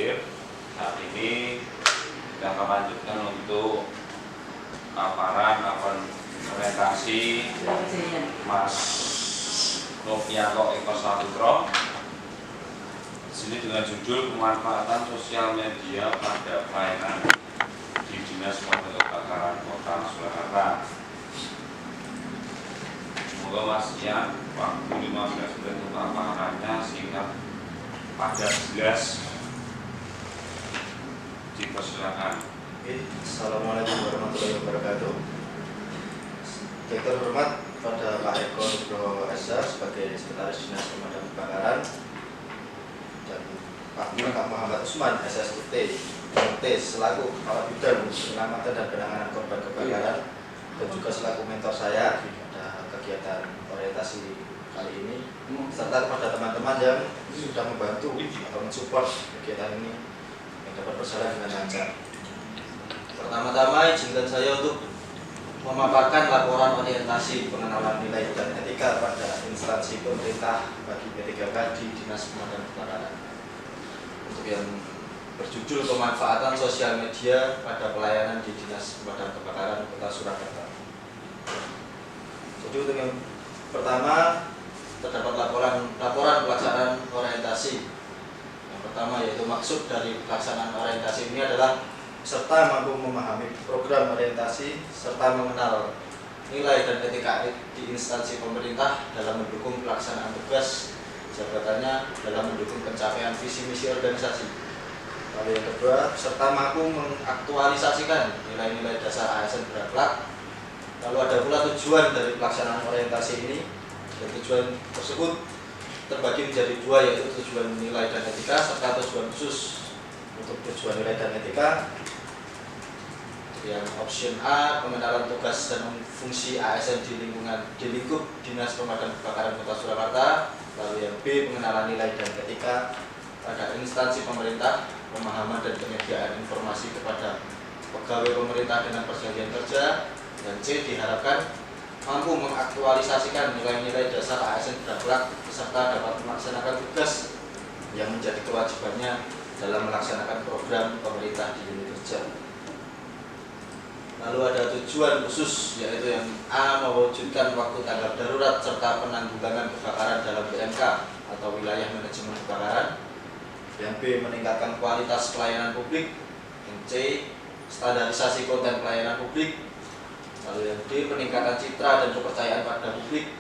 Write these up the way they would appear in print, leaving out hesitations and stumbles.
hadir. Saat ini kita akan lanjutkan untuk paparan orientasi Mas Novianto Eko Saputro. Di sini dengan judul pemanfaatan sosial media pada pelayanan di Dinas Pemadam Kebakaran Kota Surakarta. Semoga Mas Ian waktu 15 menit untuk paparannya singkat, padat, jelas. Dipersilakan. Assalamualaikum warahmatullahi wabarakatuh. Yang terhormat pada Pak Eko Nugroho SH sebagai Sekretaris Dinas Pemadam Kebakaran dan Pak Muhammad Usman SSUT selaku Kepala Bidang Penyelamatan dan Penanganan Korban Kebakaran dan juga selaku mentor saya pada kegiatan orientasi kali ini, serta kepada teman-teman yang sudah membantu atau mensupport kegiatan ini yang dapat berjalan dengan lancar. Pertama-tama izinkan saya untuk memaparkan laporan orientasi pengenalan nilai dan etika pada instansi pemerintah bagi P3K di Dinas Pemadam Kebakaran. Untuk yang berjudul pemanfaatan sosial media pada pelayanan di Dinas Pemadam Kebakaran Kota Surakarta. Jadi untuk yang pertama terdapat laporan pelaksanaan orientasi. Yang pertama yaitu maksud dari pelaksanaan orientasi ini adalah serta mampu memahami program orientasi serta mengenal nilai dan etika di instansi pemerintah dalam mendukung pelaksanaan tugas jabatannya dalam mendukung pencapaian visi misi organisasi. Lalu yang kedua, serta mampu mengaktualisasikan nilai-nilai dasar ASN berakhlak. Lalu ada pula tujuan dari pelaksanaan orientasi ini, dan tujuan tersebut terbagi menjadi dua, yaitu tujuan nilai dan etika serta tujuan khusus. Untuk tujuan nilai dan etika, yang option A, pengenalan tugas dan fungsi ASN di lingkup Dinas Pemadam Kebakaran Kota Surakarta. Lalu yang B, pengenalan nilai dan etika pada instansi pemerintah, pemahaman dan penyediaan informasi kepada pegawai pemerintah dengan perjanjian kerja. Dan C, diharapkan mampu mengaktualisasikan nilai-nilai dasar ASN berakhlak serta dapat melaksanakan tugas yang menjadi kewajibannya dalam melaksanakan program pemerintah di unit kerja. Lalu ada tujuan khusus, yaitu yang A, mewujudkan waktu tanggap darurat serta penanggulangan kebakaran dalam PMK atau wilayah manajemen kebakaran. Yang B, meningkatkan kualitas pelayanan publik. Yang C, standarisasi konten pelayanan publik. Lalu yang D, peningkatan citra dan kepercayaan pada publik.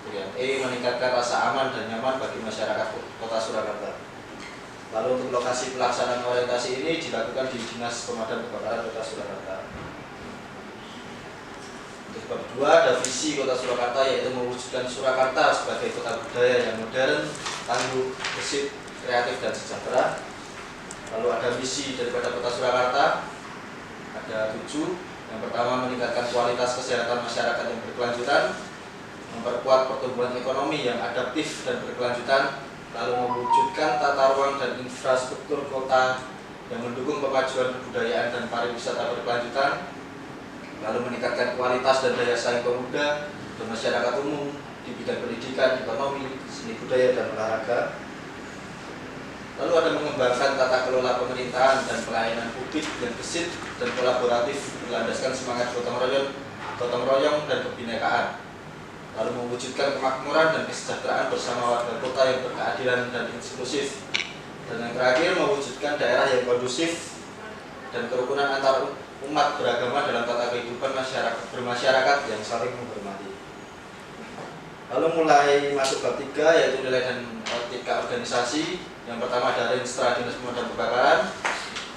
Yang E, meningkatkan rasa aman dan nyaman bagi masyarakat Kota Surakarta. Lalu untuk lokasi pelaksanaan orientasi ini dilakukan di Dinas Pemadam Kebakaran Kota Surakarta. Untuk bab 2 ada visi Kota Surakarta, yaitu mewujudkan Surakarta sebagai kota budaya yang modern, tangguh, gesit, kreatif dan sejahtera. Lalu ada misi daripada Kota Surakarta, ada 7. Yang pertama, meningkatkan kualitas kesehatan masyarakat yang berkelanjutan, memperkuat pertumbuhan ekonomi yang adaptif dan berkelanjutan, lalu mewujudkan tata ruang dan infrastruktur kota yang mendukung kemajuan kebudayaan dan pariwisata berkelanjutan, lalu meningkatkan kualitas dan daya saing pemuda dan masyarakat umum di bidang pendidikan, ekonomi, seni budaya dan olahraga. Lalu ada mengembangkan tata kelola pemerintahan dan pelayanan publik yang gesit dan kolaboratif berlandaskan semangat gotong royong dan kebinekaan. Lalu mewujudkan kemakmuran dan kesejahteraan bersama warga kota yang berkeadilan dan inklusif. Dan yang terakhir, mewujudkan daerah yang kondusif dan kerukunan antar umat beragama dalam tata kehidupan bermasyarakat yang saling menghormati. Lalu mulai masuk bab 3, yaitu nilai dan etika organisasi. Yang pertama ada Renstra Dinas Pemadam Kebakaran.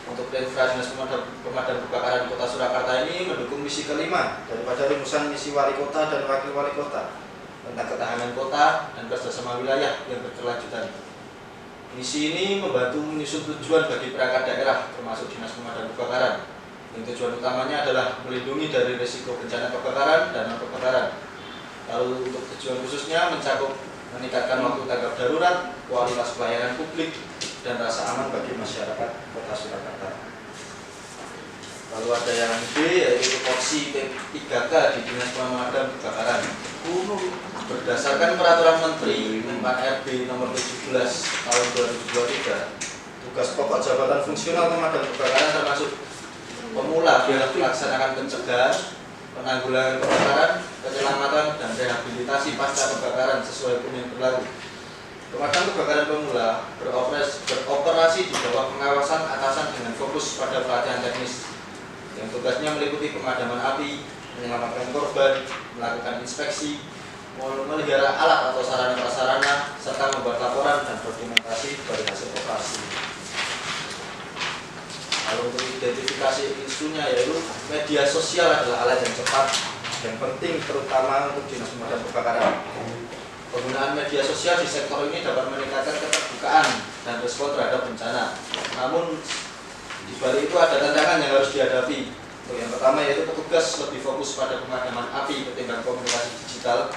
Untuk Renstra Dinas Pemadam Kebakaran Kota Surakarta ini mendukung misi kelima daripada rumusan misi wali kota dan wakil wali kota tentang ketahanan kota dan kerjasama wilayah yang berkelanjutan. Misi ini membantu menyusun tujuan bagi perangkat daerah termasuk Dinas Pemadam Kebakaran. Yang tujuan utamanya adalah melindungi dari risiko bencana kebakaran dan non-kebakaran. Lalu untuk tujuan khususnya mencakup meningkatkan waktu tanggap darurat, kualitas pelayanan publik, dan rasa aman bagi masyarakat Kota Surakarta. Lalu ada yang B, yaitu tupoksi P3K di Dinas Pemadam Kebakaran. Berdasarkan Peraturan Menteri 4 RB nomor 17 tahun 2023, Tugas pokok jabatan fungsional pemadam kebakaran termasuk pemula dalam melaksanakan pencegahan, penanggulangan kebakaran, penyelamatan, dan rehabilitasi pasca kebakaran sesuai hukum yang berlaku. Pemadam kebakaran pemula beroperasi di bawah pengawasan atasan dengan fokus pada pelatihan teknis yang tugasnya meliputi pemadaman api, menyelamatkan korban, melakukan inspeksi, memelihara alat atau sarana prasarana, serta membuat laporan dan dokumentasi dari hasil operasi. Lalu untuk identifikasi isunya, yaitu media sosial adalah alat yang cepat dan penting terutama untuk dinas pemadam kebakaran. Penggunaan media sosial di sektor ini dapat meningkatkan keterbukaan dan respon terhadap bencana. Namun di balik itu ada tantangan yang harus dihadapi. Untuk yang pertama yaitu petugas lebih fokus pada pemadaman api ketimbang komunikasi digital.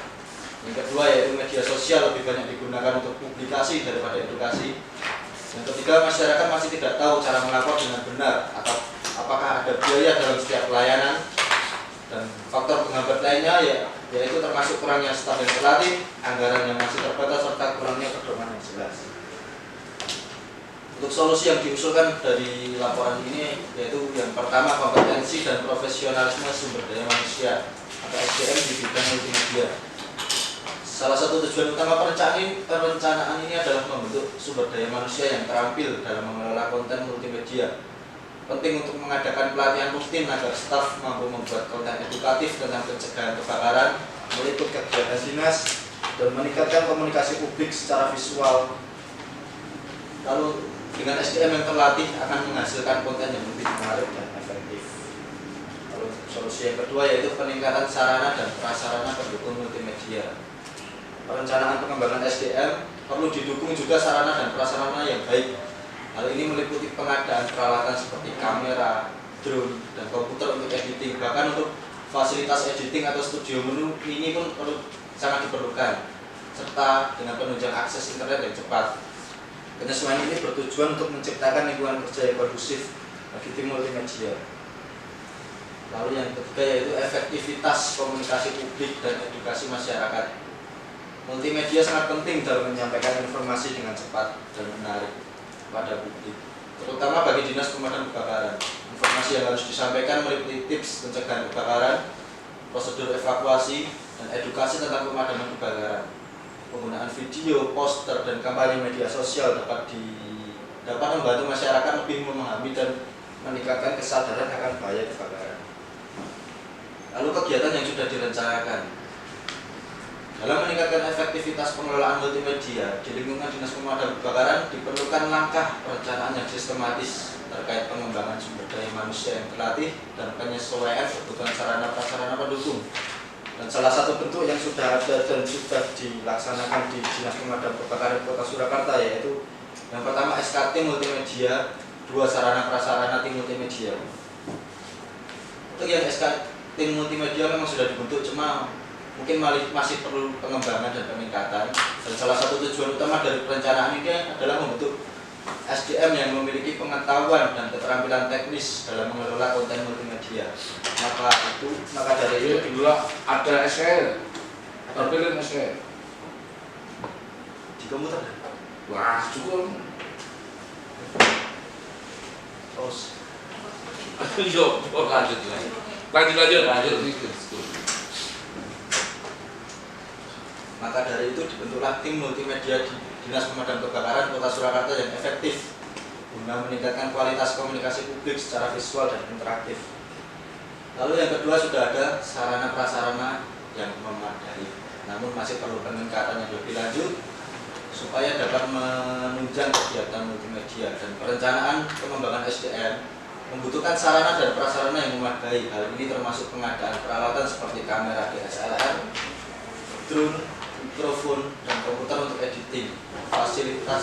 Yang kedua yaitu media sosial lebih banyak digunakan untuk publikasi daripada edukasi. Yang ketiga, masyarakat masih tidak tahu cara melapor dengan benar atau apakah ada biaya dalam setiap pelayanan. Dan faktor penghambat lainnya yaitu termasuk kurangnya staf yang terlatih, anggaran yang masih terbatas, serta kurangnya pedoman yang jelas. Untuk solusi yang diusulkan dari laporan ini yaitu yang pertama, kompetensi dan profesionalisme sumber daya manusia atau SDM di bidang multimedia. Salah satu tujuan utama perencanaan ini adalah membentuk sumber daya manusia yang terampil dalam mengelola konten multimedia. Penting untuk mengadakan pelatihan rutin agar staf mampu membuat konten edukatif tentang pencegahan kebakaran, meliput kegiatan dinas, dan meningkatkan komunikasi publik secara visual. Lalu dengan SDM yang terlatih akan menghasilkan konten yang lebih menarik dan efektif. Lalu solusi yang kedua yaitu peningkatan sarana dan prasarana pendukung multimedia. Perencanaan pengembangan SDM perlu didukung juga sarana dan prasarana yang baik. Hal ini meliputi pengadaan peralatan seperti kamera, drone, dan komputer untuk editing. Bahkan untuk fasilitas editing atau studio menu ini pun sangat diperlukan, serta dengan penunjang akses internet yang cepat. Penyesuaian ini bertujuan untuk menciptakan lingkungan kerja yang kondusif bagi tim multimedia. Lalu yang ketiga yaitu efektivitas komunikasi publik dan edukasi masyarakat. Multimedia sangat penting dalam menyampaikan informasi dengan cepat dan menarik pada publik, terutama bagi dinas pemadam kebakaran. Informasi yang harus disampaikan meliputi tips pencegahan kebakaran, prosedur evakuasi, dan edukasi tentang pemadaman kebakaran. Penggunaan video, poster, dan kampanye media sosial dapat membantu masyarakat lebih memahami dan meningkatkan kesadaran akan bahaya kebakaran. Lalu kegiatan yang sudah direncanakan. Dalam meningkatkan efektivitas pengelolaan multimedia di lingkungan dinas pemadam kebakaran diperlukan langkah perencanaan yang sistematis terkait pengembangan sumber daya manusia yang terlatih dan penyesuaian kebutuhan sarana prasarana pendukung. Dan salah satu bentuk yang sudah ada dan sudah dilaksanakan di dinas pemadam kebakaran Kota Surakarta yaitu yang pertama SKT multimedia, 2 sarana prasarana tim multimedia. Untuk yang SKT multimedia memang sudah dibentuk, cuma mungkin masih perlu pengembangan dan peningkatan. Dan salah satu tujuan utama dari perencanaan ini adalah membentuk SDM yang memiliki pengetahuan dan keterampilan teknis dalam mengelola konten multimedia. Maka dari itu dulu ada SKL, tampilin SKL di komputer. Wah, cukup. Terus lanjut. Maka dari itu dibentuklah tim multimedia di Dinas Pemadam Kebakaran Kota Surakarta yang efektif guna meningkatkan kualitas komunikasi publik secara visual dan interaktif. Lalu yang kedua sudah ada sarana prasarana yang memadai, namun masih perlu peningkatan yang lebih lanjut supaya dapat menunjang kegiatan multimedia. Dan perencanaan pengembangan SDM membutuhkan sarana dan prasarana yang memadai. Hal ini termasuk pengadaan peralatan seperti kamera DSLR, drone, mikrofon, dan komputer untuk editing. Fasilitas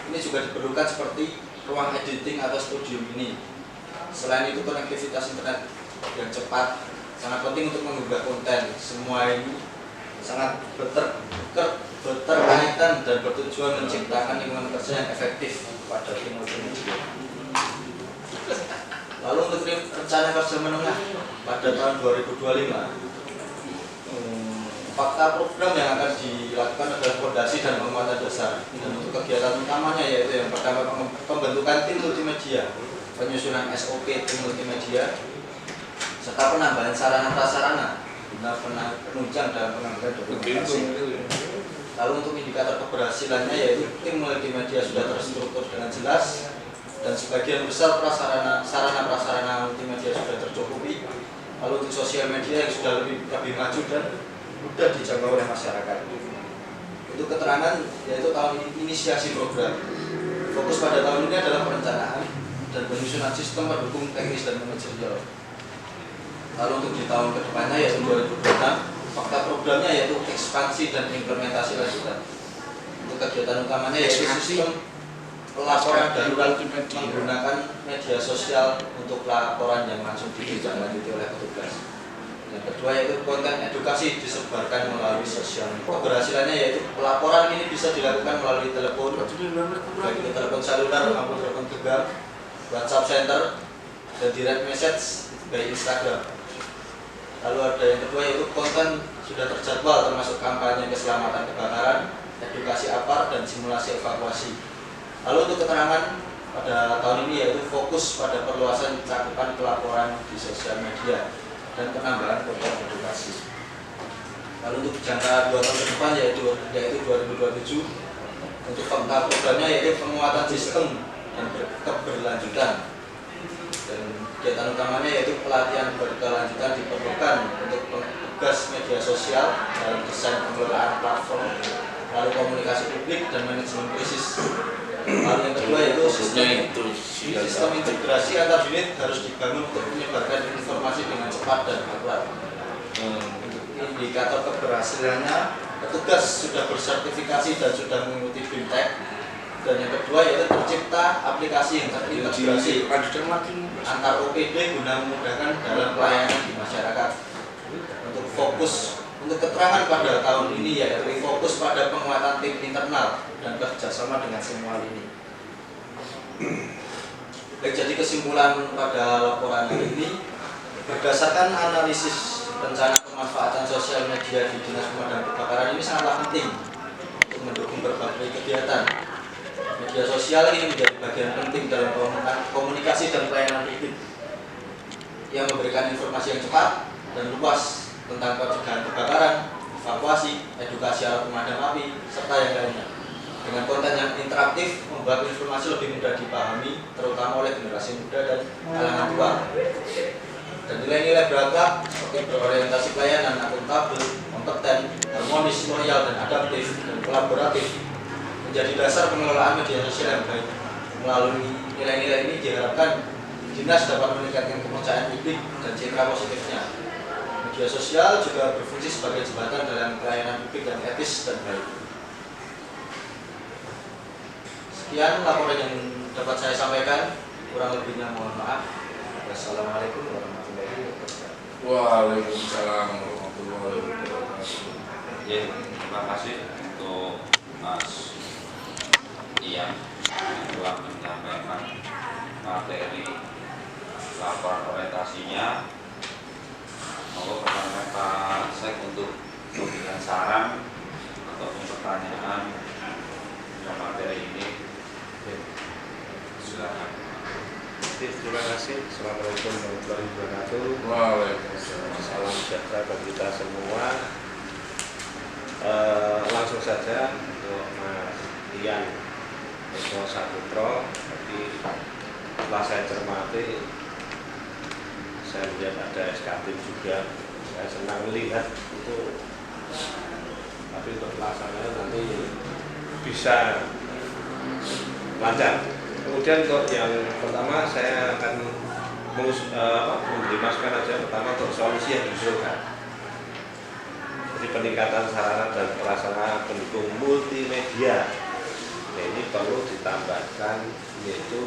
ini juga diperlukan seperti ruang editing atau studio mini. Selain itu konektivitas internet yang cepat sangat penting untuk mengunggah konten. Semua ini sangat berkaitan dan bertujuan menciptakan lingkungan kerja yang efektif pada tim multimedia. Lalu untuk rencana kerja menengah pada tahun 2025, fakta program yang akan dilakukan adalah fondasi dan penguatan dasar. Dan untuk kegiatan utamanya yaitu yang pertama pembentukan tim multimedia, penyusunan SOP tim multimedia, serta penambahan sarana prasarana guna penunjang dalam pengambilan dokumentasi. Lalu untuk indikator keberhasilannya yaitu tim multimedia sudah terstruktur dengan jelas dan sebagian besar sarana prasarana multimedia sudah tercukupi. Lalu untuk sosial media yang sudah lebih maju dan mudah dijangkau oleh masyarakat. Untuk keterangan yaitu tahun inisiasi program. Fokus pada tahun ini adalah perencanaan dan penyusunan sistem pendukung teknis dan manajerial. Lalu untuk di tahun kedepannya yaitu 2026, fakta programnya yaitu ekspansi dan implementasi lanjutan. Untuk kegiatan utamanya yaitu sistem pelaporan darurat menggunakan media sosial untuk laporan yang langsung ditindaklanjuti oleh petugas. Yang kedua yaitu konten edukasi disebarkan melalui sosial media. Keberhasilannya yaitu pelaporan ini bisa dilakukan melalui telepon, baik itu telepon seluler maupun telepon genggam, WhatsApp center, dan direct message by Instagram. Lalu ada yang kedua yaitu konten sudah terjadwal termasuk kampanye keselamatan kebakaran, edukasi APAR, dan simulasi evakuasi. Lalu untuk keterangan pada tahun ini yaitu fokus pada perluasan cakupan pelaporan di sosial media dan penambahan program edukasi. Lalu untuk jangka 2 tahun ke depan yaitu 2027, untuk fakta programnya yaitu penguatan sistem dan keberlanjutan. Dan kegiatan utamanya yaitu pelatihan berkelanjutan diperlukan untuk petugas media sosial dalam desain pengelolaan platform, lalu komunikasi publik dan manajemen krisis. Lalu yang kedua yaitu sistem integrasi antar unit harus dibangun untuk menyebarkan informasi dengan cepat dan akurat. Untuk indikator keberhasilannya, petugas sudah bersertifikasi dan sudah mengikuti BIMTEK. Dan yang kedua yaitu tercipta aplikasi yang terintegrasi antar OPD guna memudahkan dalam pelayanan di masyarakat. Untuk keterangan pada tahun ini yaitu fokus pada penguatan tim internal dan kerjasama dengan semua lini. Baik, jadi kesimpulan pada laporan ini berdasarkan analisis rencana pemanfaatan sosial media di Dinas Pemadam Kebakaran ini sangatlah penting untuk mendukung berbagai kegiatan. Media sosial ini menjadi bagian penting dalam komunikasi dan pelayanan publik yang memberikan informasi yang cepat dan luas tentang pencegahan kebakaran, evakuasi, edukasi alat pemadam api, serta yang lainnya. Dengan konten yang interaktif, membuat informasi lebih mudah dipahami, terutama oleh generasi muda dan kalangan tua. Dan nilai-nilai berakhlak seperti berorientasi pelayanan, akuntabel, kompeten, harmonis, loyal, dan adaptif, dan kolaboratif menjadi dasar pengelolaan media sosial yang baik. Melalui nilai-nilai ini diharapkan Dinas dapat meningkatkan kepercayaan publik dan citra positifnya. Media sosial juga berfungsi sebagai jembatan dalam pelayanan publik dan etis dan baik. Sekian laporan yang dapat saya sampaikan, kurang lebihnya mohon maaf. Wassalamualaikum warahmatullahi wabarakatuh. Waalaikumsalam warahmatullahi wabarakatuh. Ya, terima kasih untuk Mas Ian yang telah menyampaikan materi laporan orientasinya. Monggo kepada Pak Sek untuk memberikan saran ataupun pertanyaan dalam materi ini. Silakan. Terima kasih. Assalamualaikum warahmatullahi wabarakatuh. Waalaikumsalam. Salam sejahtera bagi kita semua. Langsung saja untuk Mas Ian Eko Saputro. Tapi setelah saya cermati, saya lihat ada SKT juga. Saya senang melihat itu. Tapi untuk pelaksananya nanti bisa lancar. Kemudian untuk yang pertama saya akan memberi masukan aja. Pertama untuk solusi yang diusulkan. Jadi peningkatan sarana dan prasarana pendukung multimedia. Nah, ini perlu ditambahkan yaitu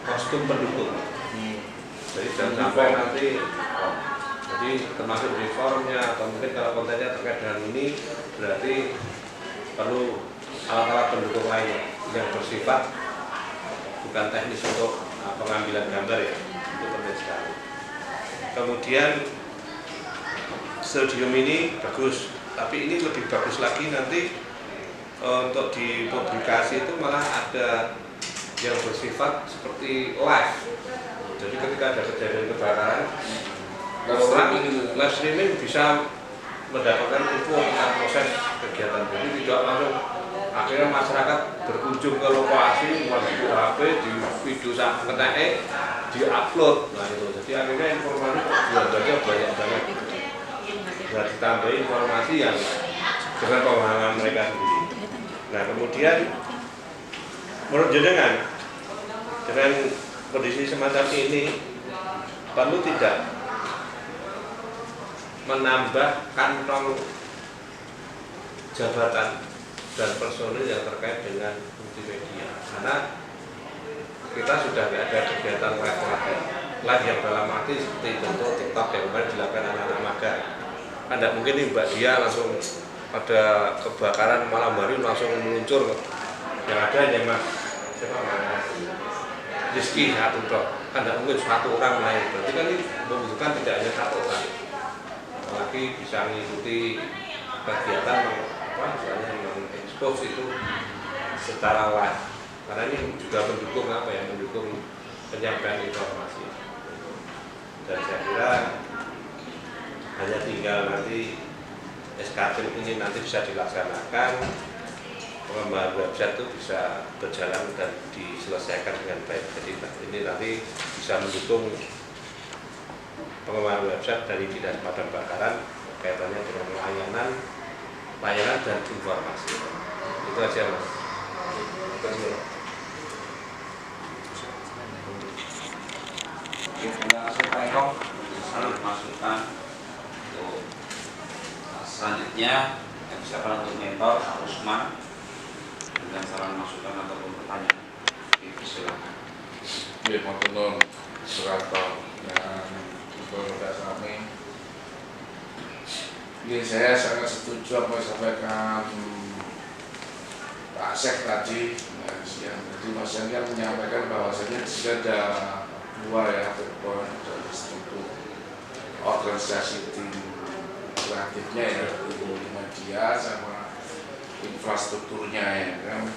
kostum pendukung. Jadi jangan sampai nanti jadi termasuk di forumnya atau mungkin kalau kontennya terkait dengan ini berarti perlu alat-alat pendukung lainnya yang bersifat bukan teknis untuk pengambilan gambar ya, itu penting sekali. Kemudian studium ini bagus, tapi ini lebih bagus lagi nanti untuk dipublikasi itu malah ada yang bersifat seperti live. Jadi ketika ada kejadian kebakaran, orang live streaming bisa mendapatkan info tentang proses kegiatan. Jadi tidak langsung akhirnya masyarakat berkunjung ke lokasi, masuk HP, di video sampai di-upload. Nah itu, jadi akhirnya informasi baca banyak banget. Nah ditambahi informasi yang dengan pemahaman mereka sendiri. Nah kemudian menurut jenengan dengan kondisi semacam ini perlu tidak menambah kantong jabatan dan personil yang terkait dengan multimedia, karena kita sudah tidak ada kegiatan live yang dalam arti seperti contoh TikTok yang kemarin dilakukan anak-anak magang. Kan tidak mungkin nih Mbak Dia langsung ada kebakaran malam hari langsung meluncur, yang ada hanya Mas Rizky satu toh, kan tidak mungkin satu orang lain. Berarti kan ini membutuhkan tidak hanya satu orang, apalagi bisa mengikuti kegiatan misalnya mengekspos itu secara live, karena ini juga mendukung mendukung penyampaian informasi. Dan saya kira hanya tinggal nanti SKT ini nanti bisa dilaksanakan, pengembangan website itu bisa berjalan dan diselesaikan dengan baik. Jadi ini nanti bisa mendukung pengembangan website dari Dinas Pemadam Kebakaran kaitannya dengan layanan dan informasi. Itu aja Mas. Terima kasih Pak Eko, saling masukan. Untuk selanjutnya yang siapa untuk mentor Usman dengan saran masukan ataupun pertanyaan. Silakan. Ya, mohon Surato dan Bapak kami. Ya, saya sangat setuju apa yang disampaikan Pak Sek tadi. Jadi Mas Yang kan menyampaikan bahwasanya di sini ada dua ya, poin dari struktur organisasi tim kreatifnya ya, media sama infrastrukturnya ya kan.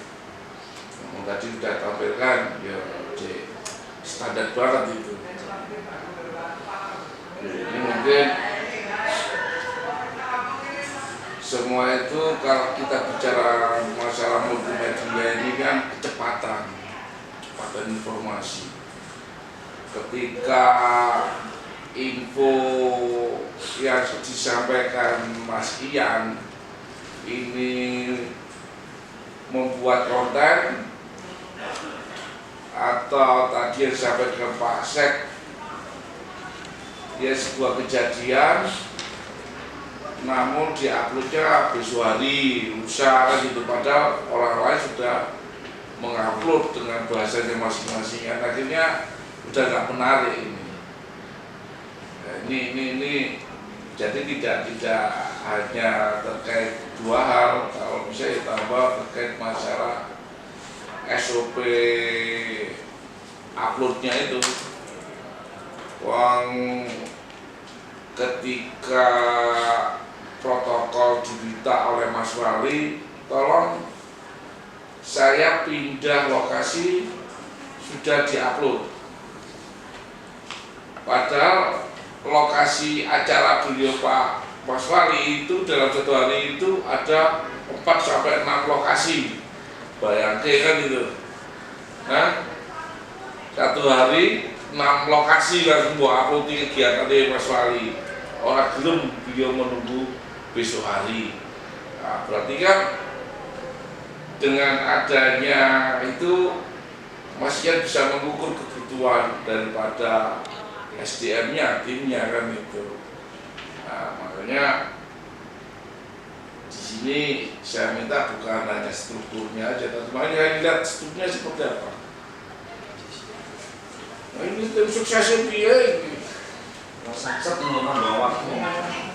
Yang tadi sudah tampilkan ya standar banget itu. Ini mungkin semua itu kalau kita bicara masalah multimedia ini kan kecepatan informasi. Ketika info yang disampaikan Mas Ian ini membuat konten atau tadi yang disampaikan Pak Sek ya sebuah kejadian namun diuploadnya besok hari lusa gitu, padahal orang lain sudah mengupload dengan bahasanya masing-masing, akhirnya udah nggak menarik ini. Nah, ini jadi tidak hanya terkait dua hal, kalau bisa ditambah terkait masalah SOP uploadnya itu. Ketika protokol diminta oleh Mas Wali, tolong saya pindah lokasi sudah diupload. Padahal lokasi acara beliau Pak Mas Wali itu dalam satu hari itu ada 4-6 lokasi. Bayangkan kan itu. Nah, satu hari 6 lokasi kan semua upload kegiatan dari Mas Wali. Orang belum beliau menunggu besok hari. Nah, berarti kan dengan adanya itu Mas Ian bisa mengukur kebutuhan daripada SDM-nya, timnya kan itu. Nah, makanya di sini saya minta bukan hanya strukturnya aja, tapi hanya lihat strukturnya seperti apa. Nah, ini tim suksesnya dia ini. Sukses menurunkan bawa waktu.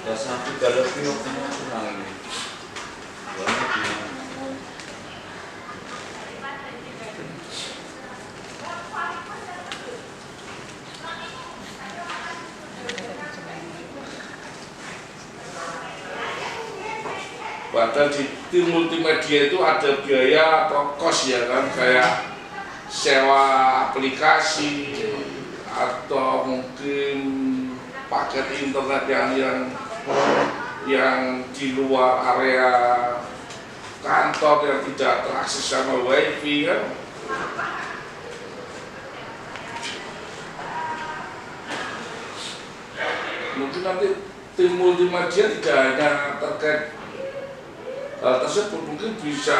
Dan sampai jalur pilot semua kurang ini. Padahal di tim multimedia itu ada biaya atau kos ya kan, kayak sewa aplikasi atau mungkin paket internet yang di luar area kantor yang tidak terakses sama wifi kan. Mungkin nanti tim multimedia tidak hanya terkait hal tersebut, mungkin bisa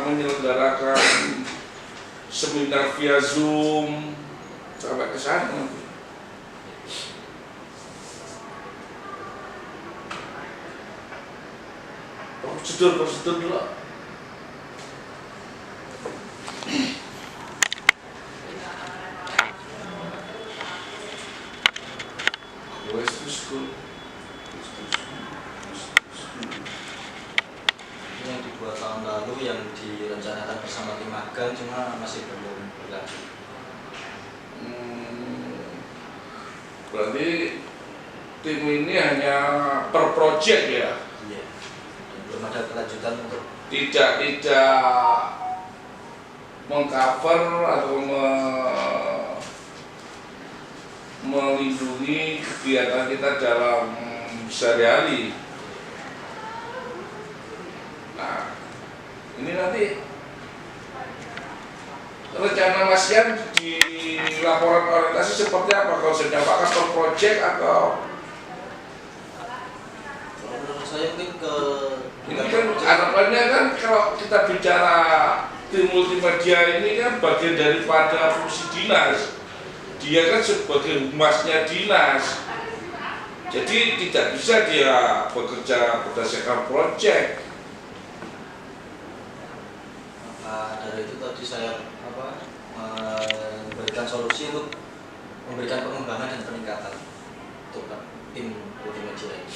menyelenggarakan seminar via Zoom sampai ke sana nanti. Prosedur dulu. Yang dibuat tahun lalu yang direncanakan bersama tim magang cuma masih belum berlanjut. Berarti tim ini hanya per project ya? Iya. Dan belum ada kelanjutan untuk Tidak mengcover atau melindungi kegiatan kita dalam sehari-hari. Nah, ini nanti rencana Mas Yan di laporan orientasi seperti apa? Kalau sudah pakai per project atau kalau menurut saya mungkin ke ini kan harapannya kan kalau kita bicara tim multimedia ini kan bagian daripada fungsi dinas. Dia kan sebagai humasnya dinas. Jadi tidak bisa dia bekerja berdasarkan project. dari itu tadi saya memberikan solusi untuk memberikan pengembangan dan peningkatan untuk tim multimedia ini.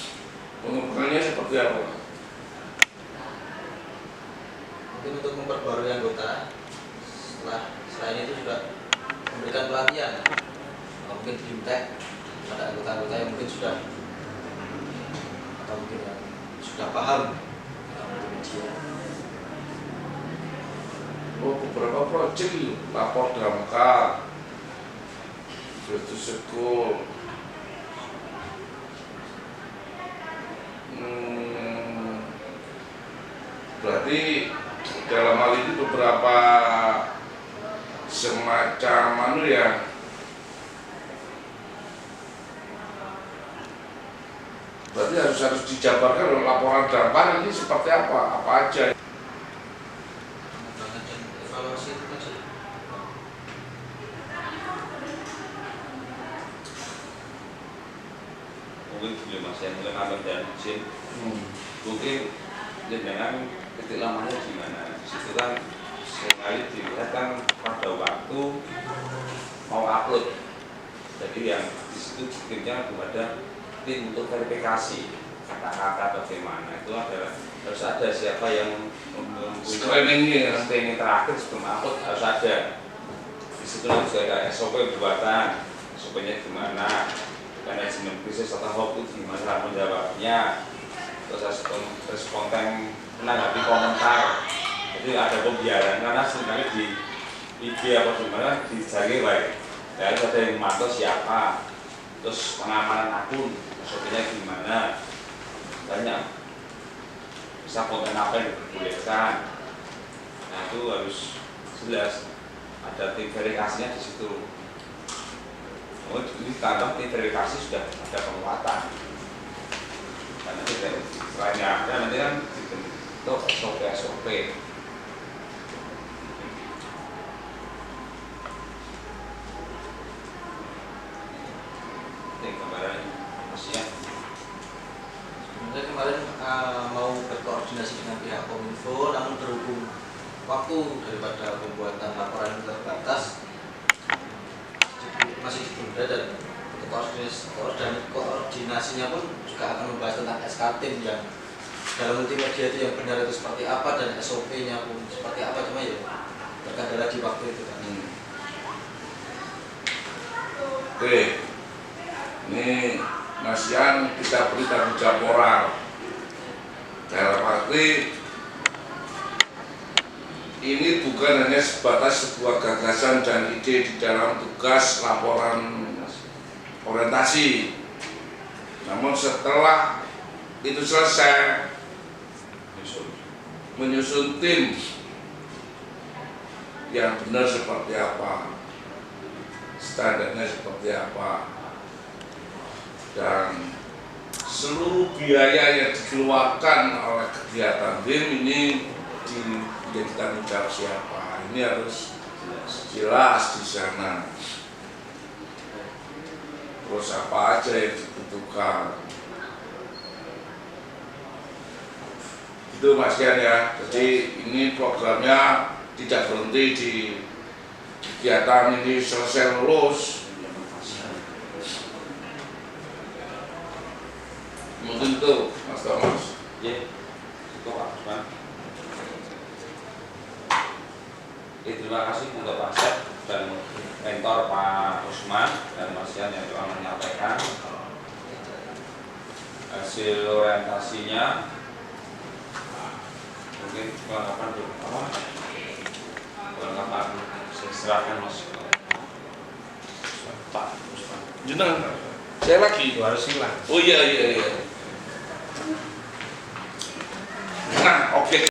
Pengembangannya seperti apa? Mungkin untuk memperbarui anggota, selain itu juga memberikan pelatihan, mungkin bimtek pada anggota-anggota yang mungkin sudah atau mungkin yang sudah paham tentang multimedia. Oh, beberapa proyek itu lapor damkar, virtual school, berarti dalam hal ini beberapa semacam ya, berarti harus dijabarkan laporan damkar ini seperti apa aja. Mungkin sebelum Mas yang mulai nambah dan izin, mungkin dengan titik lamanya di mana? Di situ kan sekali dilihat kan pada waktu mau upload, jadi yang di situ timnya belum ada tim untuk verifikasi kata-kata bagaimana, itu adalah harus ada siapa yang Screeningnya, screening terakhir sebelum upload harus ada. Di situ harus ada SOP buatan, SOP-nya gimana, manajemen krisis atau hoax itu gimana cara menjawabnya, terus responden menanggapi komentar. Jadi ada pembiaran karena sebenarnya di IG apa gimana dijaga baik. Ya ada yang memantau siapa, terus pengamanan akun, SOP-nya gimana, banyak. Bisa konten apa yang diperbolehkan. Nah itu harus jelas ada tim verifikasinya di situ. Oh, ini karena tim verifikasi sudah ada penguatan. Karena selainnya ada nanti kan dibentuk SOP. Ini gambaran masih. Sebenarnya kemarin mau berkoordinasi dengan pihak Kominfo, namun berhubung waktu daripada pembuatan laporan terbatas masih ditunda, dan koordinasinya pun juga akan membahas tentang SK tim yang dalam multimedia itu yang benar itu seperti apa dan SOP-nya pun seperti apa, cuma ya terkendala di waktu itu kan. Oke, ini Mas Yan kita beri tanggung jawab moral. Dalam arti ini bukan hanya sebatas sebuah gagasan dan ide di dalam tugas laporan orientasi, namun setelah itu selesai, menyusun tim yang benar seperti apa, standarnya seperti apa, dan seluruh biaya yang dikeluarkan oleh kegiatan BIM ini menjadi tanggung jawab siapa. Ini harus jelas di sana. Terus apa aja yang dibutuhkan. Itu Mas Yan ya. Jadi ini programnya tidak berhenti di kegiatan ini selesai lulus. Mungkin itu Mas Thomas. Ya, itu Pak Usman. Terima kasih untuk Pak Sep dan mentor Pak Usman dan Mas Yan yang telah menyampaikan hasil orientasinya. Mungkin kelengkapan saya serahkan Mas Pak Usman. Jenang, saya lagi. Harus hilang. Oh iya. Nah, oke.